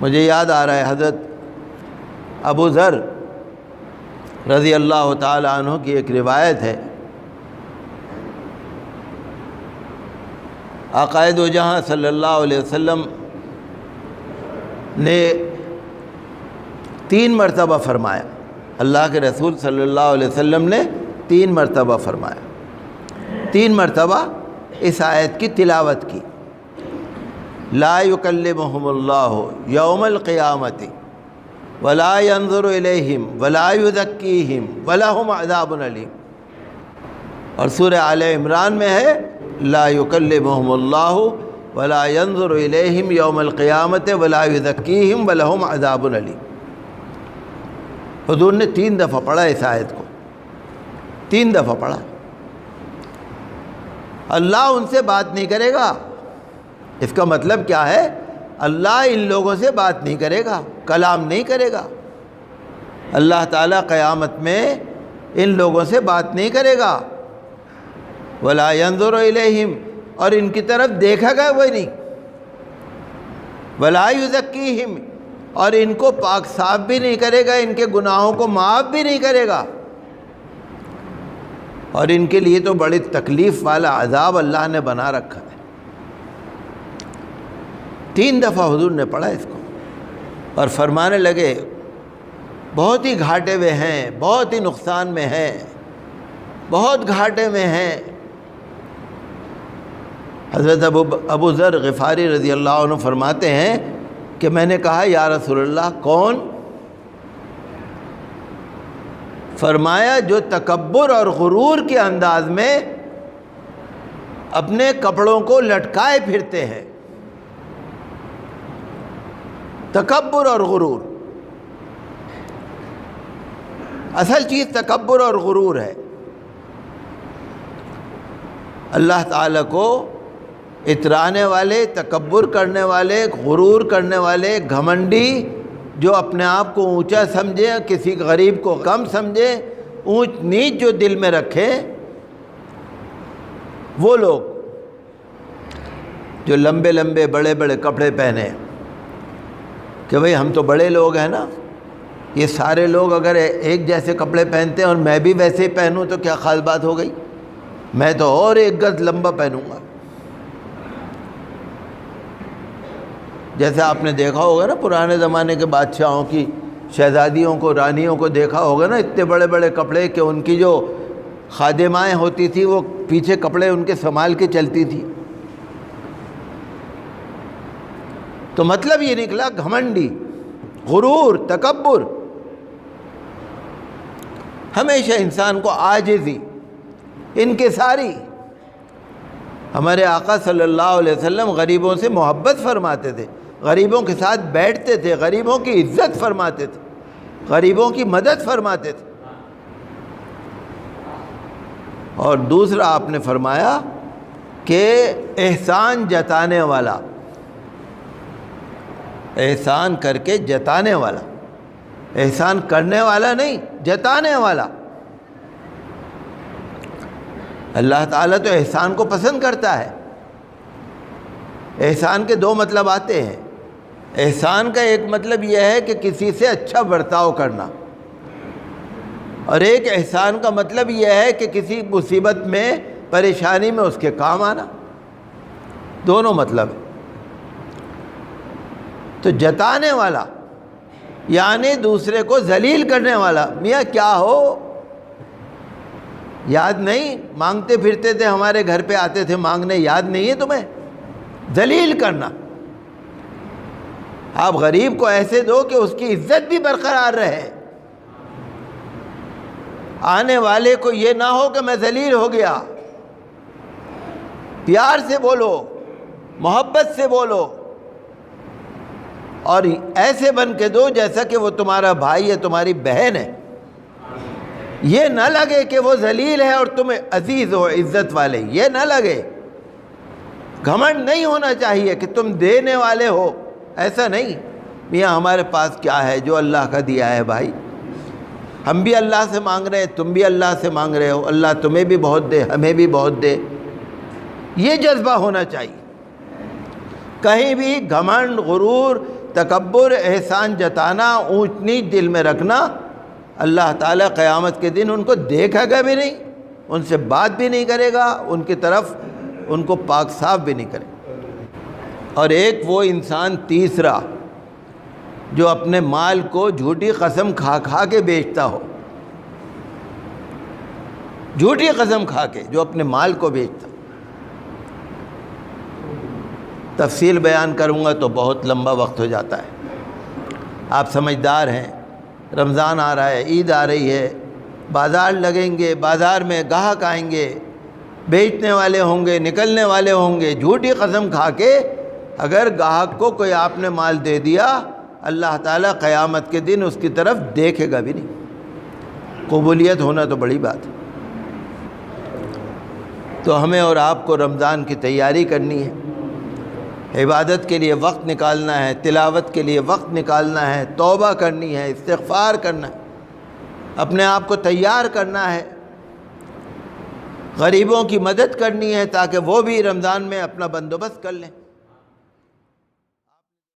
مجھے یاد آ رہا ہے حضرت ابو ذر رضی اللہ تعالی عنہ کی ایک روایت ہے، آقا دو جہاں صلی اللہ علیہ وسلم نے 3 مرتبہ فرمایا، اللہ کے رسول صلی اللہ علیہ وسلم نے 3 مرتبہ فرمایا، 3 مرتبہ اس آیت کی تلاوت کی، لا یکلمہم اللہ یوم القیامت ولا ینظر الیہم ولا یزکیہم ولہم عذاب علیم، اور سورہ آل عمران میں ہے لا یکلمہم اللہ ولا ینظر الیہم یوم القیامت ولا یزکیہم ولہم عذاب علیم۔ حضور نے 3 دفعہ پڑھا اس آیت کو، 3 دفعہ پڑھا۔ اللہ ان سے بات نہیں کرے گا، اس کا مطلب کیا ہے؟ اللہ ان لوگوں سے بات نہیں کرے گا، کلام نہیں کرے گا۔ اللہ تعالیٰ قیامت میں ان لوگوں سے بات نہیں کرے گا، ولا ينظر الیہم، اور ان کی طرف دیکھا گا وہ نہیں، ولا یزکیہم، اور ان کو پاک صاف بھی نہیں کرے گا، ان کے گناہوں کو معاف بھی نہیں کرے گا، اور ان کے لیے تو بڑی تکلیف والا عذاب اللہ نے بنا رکھا ہے۔ 3 دفعہ حضور نے پڑھا اس کو اور فرمانے لگے بہت ہی گھاٹے میں ہیں، بہت ہی نقصان میں ہیں، بہت گھاٹے میں ہیں۔ حضرت ابو ذر غفاری رضی اللہ عنہ فرماتے ہیں کہ میں نے کہا یا رسول اللہ کون؟ فرمایا جو تکبر اور غرور کے انداز میں اپنے کپڑوں کو لٹکائے پھرتے ہیں۔ تکبر اور غرور، اصل چیز تکبر اور غرور ہے۔ اللہ تعالیٰ کو اترانے والے، تکبر کرنے والے، غرور کرنے والے، گھمنڈی، جو اپنے آپ کو اونچا سمجھے، کسی غریب کو کم سمجھے، اونچ نیچ جو دل میں رکھے، وہ لوگ جو لمبے لمبے بڑے بڑے کپڑے پہنے کہ بھئی ہم تو بڑے لوگ ہیں نا، یہ سارے لوگ اگر ایک جیسے کپڑے پہنتے ہیں اور میں بھی ویسے ہی پہنوں تو کیا خاص بات ہو گئی، میں تو اور 1 گز لمبا پہنوں گا۔ جیسے آپ نے دیکھا ہوگا نا پرانے زمانے کے بادشاہوں کی شہزادیوں کو، رانیوں کو دیکھا ہوگا نا، اتنے بڑے بڑے کپڑے کہ ان کی جو خادمائیں ہوتی تھی وہ پیچھے کپڑے ان کے سنبھال کے چلتی تھی۔ تو مطلب یہ نکلا گھمنڈی، غرور، تکبر، ہمیشہ انسان کو عاجزی، انکساری۔ ہمارے آقا صلی اللہ علیہ وسلم غریبوں سے محبت فرماتے تھے، غریبوں کے ساتھ بیٹھتے تھے، غریبوں کی عزت فرماتے تھے، غریبوں کی مدد فرماتے تھے۔ اور دوسرا آپ نے فرمایا کہ احسان جتانے والا، احسان کر کے جتانے والا، احسان کرنے والا نہیں، جتانے والا۔ اللہ تعالیٰ تو احسان کو پسند کرتا ہے۔ احسان کے 2 مطلب آتے ہیں۔ احسان کا ایک مطلب یہ ہے کہ کسی سے اچھا برتاؤ کرنا، اور ایک احسان کا مطلب یہ ہے کہ کسی مصیبت میں، پریشانی میں اس کے کام آنا، دونوں مطلب ہیں۔ تو جتانے والا یعنی دوسرے کو ذلیل کرنے والا۔ میاں کیا ہو، یاد نہیں؟ مانگتے پھرتے تھے، ہمارے گھر پہ آتے تھے مانگنے، یاد نہیں ہے تمہیں؟ ذلیل کرنا۔ آپ غریب کو ایسے دو کہ اس کی عزت بھی برقرار رہے، آنے والے کو یہ نہ ہو کہ میں ذلیل ہو گیا۔ پیار سے بولو، محبت سے بولو، اور ایسے بن کے دو جیسا کہ وہ تمہارا بھائی ہے، تمہاری بہن ہے۔ یہ نہ لگے کہ وہ ذلیل ہے اور تم عزیز ہو، عزت والے، یہ نہ لگے۔ گھمنڈ نہیں ہونا چاہیے کہ تم دینے والے ہو، ایسا نہیں۔ میاں ہمارے پاس کیا ہے؟ جو اللہ کا دیا ہے بھائی، ہم بھی اللہ سے مانگ رہے ہیں، تم بھی اللہ سے مانگ رہے ہو، اللہ تمہیں بھی بہت دے، ہمیں بھی بہت دے، یہ جذبہ ہونا چاہیے۔ کہیں بھی گھمنڈ، غرور تکبر، احسان جتانا، اونچ نیچ دل میں رکھنا، اللہ تعالیٰ قیامت کے دن ان کو دیکھے گا بھی نہیں، ان سے بات بھی نہیں کرے گا، ان کی طرف ان کو پاک صاف بھی نہیں کرے گا۔ اور ایک وہ انسان تیسرا جو اپنے مال کو جھوٹی قسم کھا کھا کے بیچتا ہو، جھوٹی قسم کھا کے جو اپنے مال کو بیچتا، تفصیل بیان کروں گا تو بہت لمبا وقت ہو جاتا ہے۔ آپ سمجھدار ہیں، رمضان آ رہا ہے، عید آ رہی ہے، بازار لگیں گے، بازار میں گاہک آئیں گے، بیچنے والے ہوں گے، نکلنے والے ہوں گے، جھوٹی قسم کھا کے اگر گاہک کو کوئی آپ نے مال دے دیا، اللہ تعالیٰ قیامت کے دن اس کی طرف دیکھے گا بھی نہیں۔ قبولیت ہونا تو بڑی بات ہے۔ تو ہمیں اور آپ کو رمضان کی تیاری کرنی ہے، عبادت کے لیے وقت نکالنا ہے، تلاوت کے لیے وقت نکالنا ہے، توبہ کرنی ہے، استغفار کرنا ہے، اپنے آپ کو تیار کرنا ہے، غریبوں کی مدد کرنی ہے تاکہ وہ بھی رمضان میں اپنا بندوبست کر لیں۔